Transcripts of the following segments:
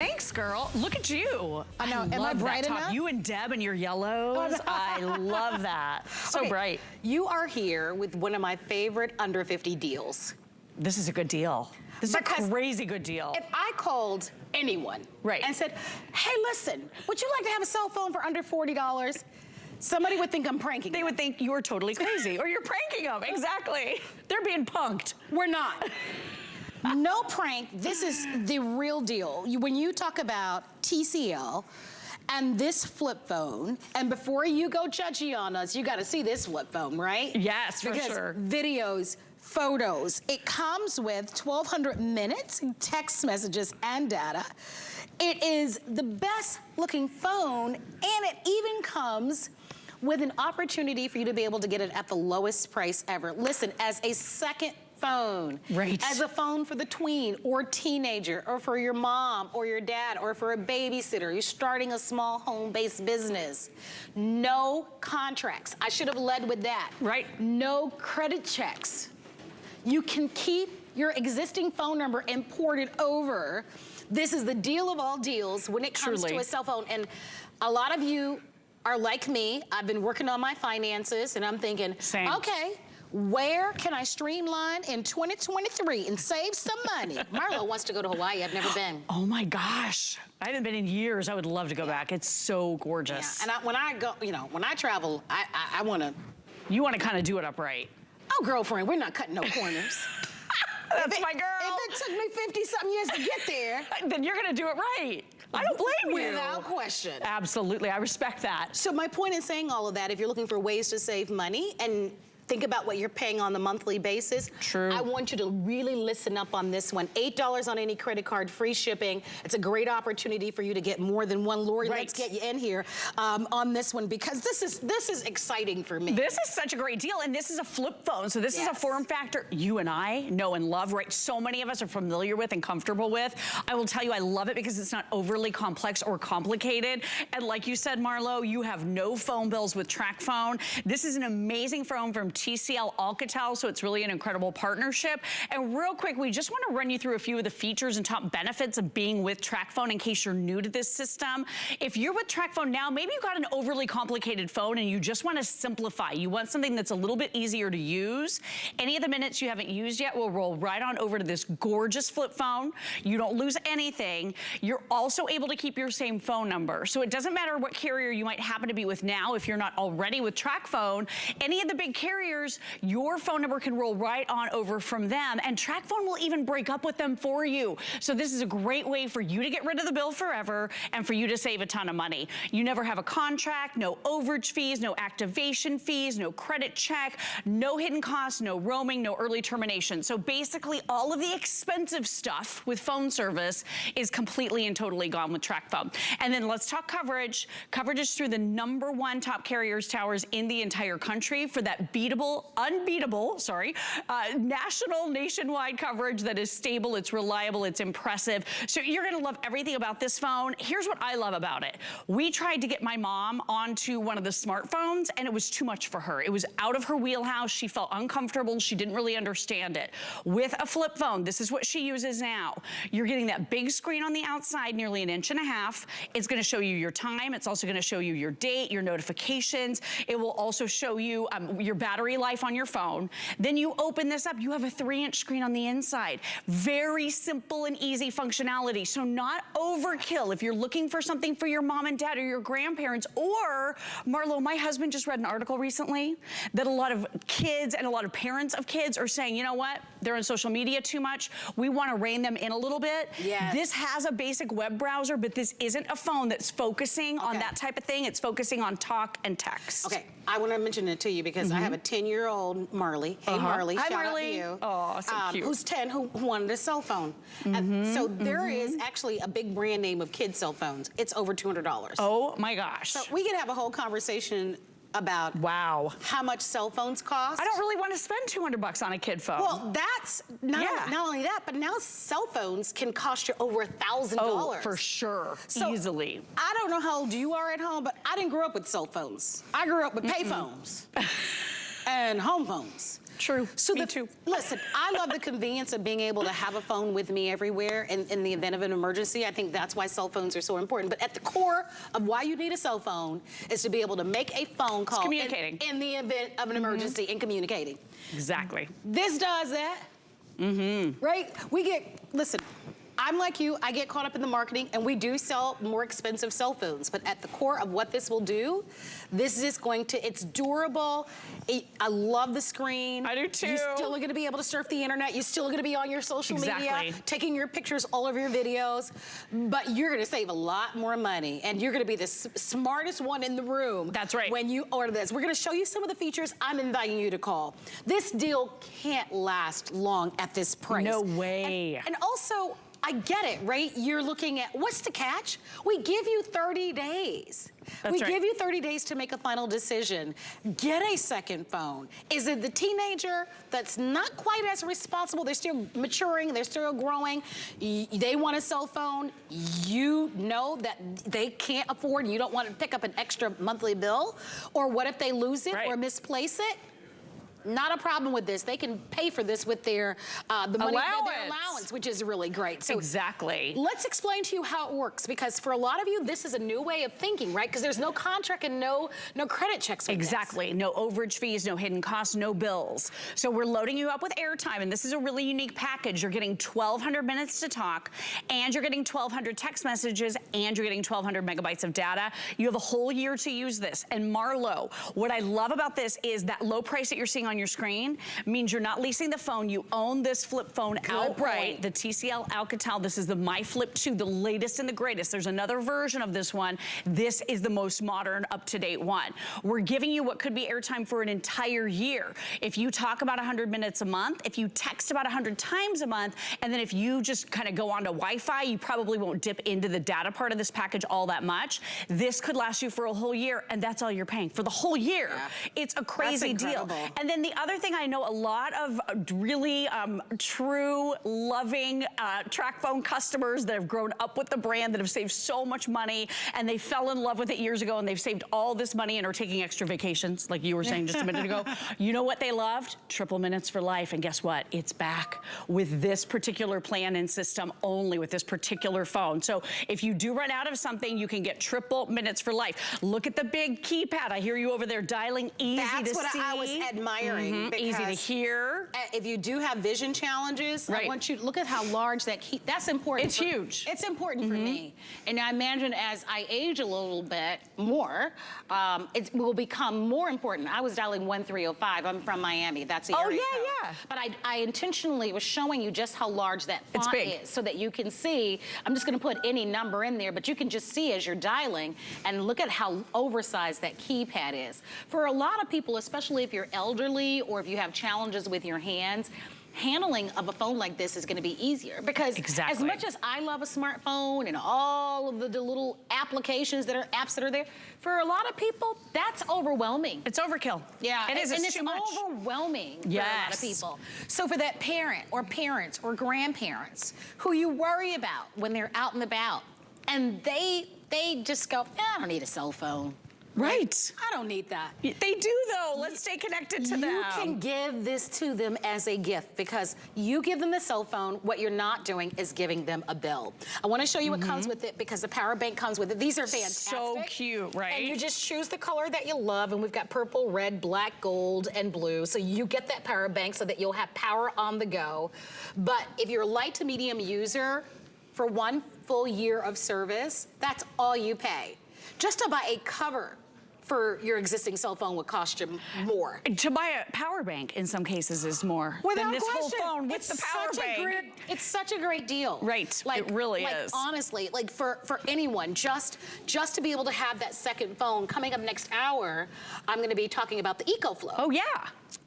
Thanks, girl. Look at you. I know. Am I bright enough? You and Deb and your yellows. I love that. So bright. You are here with one of my favorite under 50 deals. This is a good deal. This is a crazy good deal. If I called anyone and said, hey, listen, would you like to have a cell phone for under $40? Somebody would think I'm pranking them. They would think you're totally crazy or you're pranking them. Exactly. They're being punked. We're not. No prank, this is the real deal. When you talk about TCL and this flip phone, and before you go judgy on us, you gotta see this flip phone, right? Yes, for because sure. Videos, photos, it comes with 1,200 minutes, text messages, and data. It is the best looking phone, and it even comes with an opportunity for you to be able to get it at the lowest price ever. Listen, as a second phone, as a phone for the tween or teenager, or for your mom or your dad, or for a babysitter, you're starting a small home-based business. No contracts. I should have led with that. No credit checks. You can keep your existing phone number and port it over. This is the deal of all deals when it comes to a cell phone. And a lot of you are like me. I've been working on my finances and I'm thinking, okay, where can I streamline in 2023 and save some money? Marlo wants to go to Hawaii. I've never been. Oh my gosh. I haven't been in years. I would love to go back. It's so gorgeous. And when I go, when I travel, I want to. You want to kind of do it upright. Oh, girlfriend, we're not cutting no corners. That's my girl. If it took me 50-something years to get there, then you're going to do it right. I don't blame you. Without question. Absolutely. I respect that. So my point in saying all of that, if you're looking for ways to save money and think about what you're paying on the monthly basis. I want you to really listen up on this one. $8 on any credit card, free shipping. It's a great opportunity for you to get more than one. Lori, let's get you in here on this one, because this is exciting for me. This is such a great deal, and this is a flip phone. So this is a form factor you and I know and love, right? So many of us are familiar with and comfortable with. I will tell you, I love it because it's not overly complex or complicated. And like you said, Marlo, you have no phone bills with Tracfone. This is an amazing phone from TCL Alcatel, so it's really an incredible partnership. And real quick, we just want to run you through a few of the features and top benefits of being with Tracfone in case you're new to this system. If you're with Tracfone now, maybe you've got an overly complicated phone and you just want to simplify. You want something that's a little bit easier to use. Any of the minutes you haven't used yet will roll right on over to this gorgeous flip phone. You don't lose anything. You're also able to keep your same phone number. So it doesn't matter what carrier you might happen to be with now if you're not already with Tracfone. Any of the big carriers, your phone number can roll right on over from them, and Tracfone will even break up with them for you. So this is a great way for you to get rid of the bill forever and for you to save a ton of money. You never have a contract, no overage fees, no activation fees, no credit check, no hidden costs, no roaming, no early termination. So basically all of the expensive stuff with phone service is completely and totally gone with Tracfone. And then let's talk coverage. Coverage is through the #1 top carriers towers in the entire country for that unbeatable, national, nationwide coverage that is stable, it's reliable, it's impressive. So you're gonna love everything about this phone. Here's what I love about it. We tried to get my mom onto one of the smartphones and it was too much for her. It was out of her wheelhouse. She felt uncomfortable. She didn't really understand it. With a flip phone, this is what she uses now. You're getting that big screen on the outside, nearly 1.5 inches. It's gonna show you your time. It's also gonna show you your date, your notifications. It will also show you your battery life on your phone. Then you open this up, you have a 3-inch screen on the inside. Very simple and easy functionality, so not overkill. If you're looking for something for your mom and dad or your grandparents, or Marlo, my husband just read an article recently that a lot of kids and a lot of parents of kids are saying, you know what, they're on social media too much. We want to rein them in a little bit. This has a basic web browser, but this isn't a phone that's focusing on that type of thing. It's focusing on talk and text. I want to mention it to you because I have a 10-year-old Marley. Hey, Marley, Hi, shout Marley. out to you. Oh, so cute. Who's 10, who wanted a cell phone. And so there is actually a big brand name of kid cell phones. It's over $200. Oh my gosh. So we could have a whole conversation about how much cell phones cost. I don't really want to spend $200 on a kid phone. Well, that's not only that, but now cell phones can cost you over $1,000. Oh, for sure, so, easily. I don't know how old you are at home, but I didn't grow up with cell phones. I grew up with pay phones and home phones. True, So me too. Listen, I love the convenience of being able to have a phone with me everywhere in the event of an emergency. I think that's why cell phones are so important. But at the core of why you need a cell phone is to be able to make a phone call in the event of an emergency and communicating. Exactly. This does that. Right? Listen, I'm like you, I get caught up in the marketing, and we do sell more expensive cell phones, but at the core of what this will do, this is it's durable. I love the screen. I do too. You're still gonna be able to surf the internet. You're still gonna be on your social media, taking your pictures, all of your videos, but you're gonna save a lot more money, and you're gonna be the smartest one in the room. That's right. When you order this. We're gonna show you some of the features. I'm inviting you to call. This deal can't last long at this price. No way. And also, I get it, right? You're looking at, what's the catch? We give you 30 days. We give you 30 days to make a final decision. Get a second phone. Is it the teenager that's not quite as responsible? They're still maturing, they're still growing. They want a cell phone. You know that they can't afford, and you don't want to pick up an extra monthly bill. Or what if they lose it or misplace it? Not a problem with this. They can pay for this with their the money, their allowance, which is really great. So exactly. Let's explain to you how it works, because for a lot of you, this is a new way of thinking, right? Because there's no contract and no credit checks with Exactly. No overage fees, no hidden costs, no bills. So we're loading you up with airtime, and this is a really unique package. You're getting 1,200 minutes to talk, and you're getting 1,200 text messages, and you're getting 1,200 megabytes of data. You have a whole year to use this. And Marlo, what I love about this is that low price that you're seeing on your screen means you're not leasing the phone. You own this flip phone outright. The TCL Alcatel. This is the My Flip 2, the latest and the greatest. There's another version of this one. This is the most modern, up-to-date one. We're giving you what could be airtime for an entire year. If you talk about 100 minutes a month, if you text about 100 times a month, and then if you just kind of go onto Wi-Fi, you probably won't dip into the data part of this package all that much. This could last you for a whole year, and that's all you're paying for the whole year. It's a crazy deal. And then the other thing, I know a lot of really true, loving Tracfone customers that have grown up with the brand, that have saved so much money, and they fell in love with it years ago, and they've saved all this money and are taking extra vacations, like you were saying just a minute ago. You know what they loved? Triple minutes for life. And guess what? It's back with this particular plan and system only, with this particular phone. So if you do run out of something, you can get triple minutes for life. Look at the big keypad. I hear you over there dialing, easy to see. That's what I was admiring. Easy to hear. If you do have vision challenges, I want you to look at how large that key, that's important. It's huge. It's important for me. And I imagine as I age a little bit more, it will become more important. I was dialing 1305. I'm from Miami. That's the area code. But I intentionally was showing you just how large that font is, so that you can see. I'm just going to put any number in there, but you can just see as you're dialing, and look at how oversized that keypad is. For a lot of people, especially if you're elderly or if you have challenges with your hands, handling of a phone like this is going to be easier, because as much as I love a smartphone and all of the little applications that are apps that are there, for a lot of people that's overwhelming. It's overkill. Yeah, it is. And it's too much. Overwhelming for a lot of people. So for that parent or parents or grandparents who you worry about when they're out and about, and they just go, I don't need a cell phone. Right. I don't need that. They do, though. Let's stay connected to them. You can give this to them as a gift, because you give them the cell phone. What you're not doing is giving them a bill. I want to show you what comes with it, because the power bank comes with it. These are fantastic. So cute, right? And you just choose the color that you love, and we've got purple, red, black, gold, and blue. So you get that power bank so that you'll have power on the go. But if you're a light to medium user, for 1 full year of service, that's all you pay. Just to buy a cover for your existing cell phone would cost you more. To buy a power bank in some cases is more than this whole phone with the power bank. It's such a great deal. Right, it really is. Honestly, like for anyone, just to be able to have that second phone. Coming up next hour, I'm gonna be talking about the EcoFlow. Oh yeah.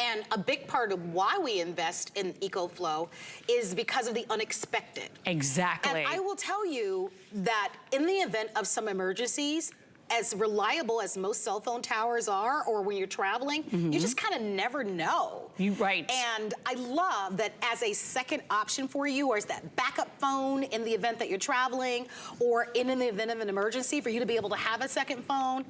And a big part of why we invest in EcoFlow is because of the unexpected. Exactly. And I will tell you that in the event of some emergencies, as reliable as most cell phone towers are, or when you're traveling, you just kind of never know. Right. And I love that as a second option for you, or as that backup phone in the event that you're traveling, or in the event of an emergency, for you to be able to have a second phone.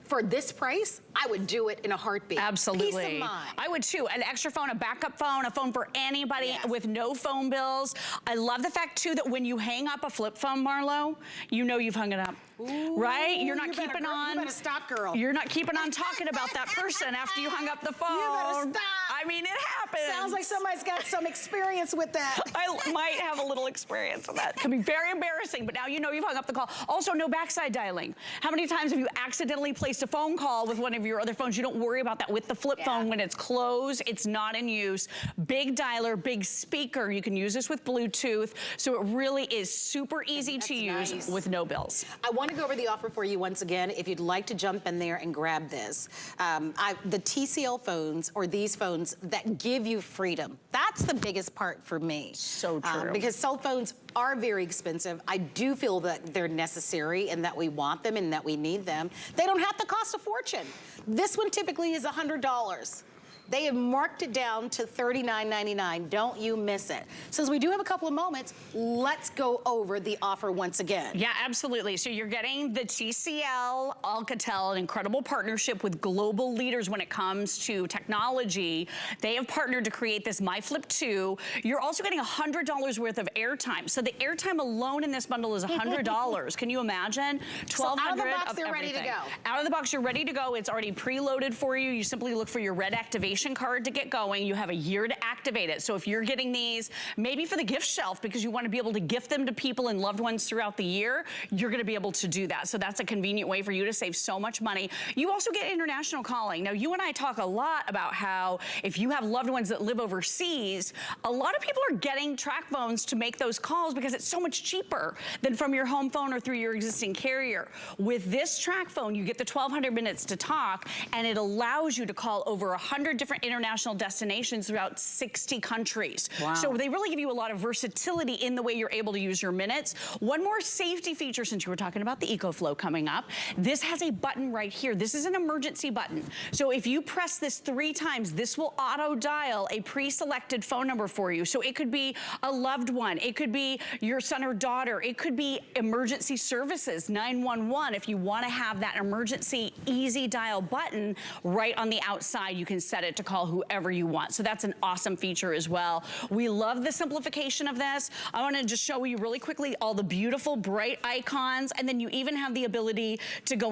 For this price, I would do it in a heartbeat. Absolutely. Peace of mind. I would too. An extra phone, a backup phone, a phone for anybody with no phone bills. I love the fact too that when you hang up a flip phone, Marlo, you know you've hung it up. Ooh, right? You're not keeping on. You better stop, girl. You're not keeping on talking about that person after you hung up the phone. You better stop. I mean, it happens. Sounds like somebody's got some experience with that. I might have a little experience with that. It can be very embarrassing, but now you know you've hung up the call. Also, no backside dialing. How many times have you accidentally placed a phone call with one of your other phones? You don't worry about that with the flip phone. When it's closed, it's not in use. Big dialer, big speaker. You can use this with Bluetooth. So it really is super easy to use with no bills. I want to go over the offer for you once again. If you'd like to jump in there and grab this, the TCL phones, or these phones that give you freedom, that's the biggest part for me. So true. Because cell phones are very expensive. I do feel that they're necessary and that we want them and that we need them. They don't have to cost a fortune. This one typically is $100. They have marked it down to $39.99. Don't you miss it. Since we do have a couple of moments, let's go over the offer once again. Yeah, absolutely. So you're getting the TCL, Alcatel, an incredible partnership with global leaders when it comes to technology. They have partnered to create this MyFlip 2. You're also getting $100 worth of airtime. So the airtime alone in this bundle is $100. Can you imagine? $1,200 so out of the box, of they're everything. ready to go. Out of the box, you're ready to go. It's already preloaded for you. You simply look for your red activation card to get going. You have a year to activate it. So if you're getting these, maybe for the gift shelf, because you want to be able to gift them to people and loved ones throughout the year, you're going to be able to do that. So that's a convenient way for you to save so much money. You also get international calling. Now, you and I talk a lot about how if you have loved ones that live overseas, a lot of people are getting Tracfones to make those calls because it's so much cheaper than from your home phone or through your existing carrier. With this Tracfone, you get the 1,200 minutes to talk, and it allows you to call over 100 different international destinations throughout 60 countries. Wow. So they really give you a lot of versatility in the way you're able to use your minutes. One more safety feature, since you were talking about the EcoFlow coming up. This has a button right here. This is an emergency button. So if you press this 3 times, this will auto dial a pre-selected phone number for you. So it could be a loved one. It could be your son or daughter. It could be emergency services, 911. If you want to have that emergency easy dial button right on the outside, you can set it to call whoever you want. So that's an awesome feature as well. We love the simplification of this. I want to just show you really quickly all the beautiful bright icons, and then you even have the ability to go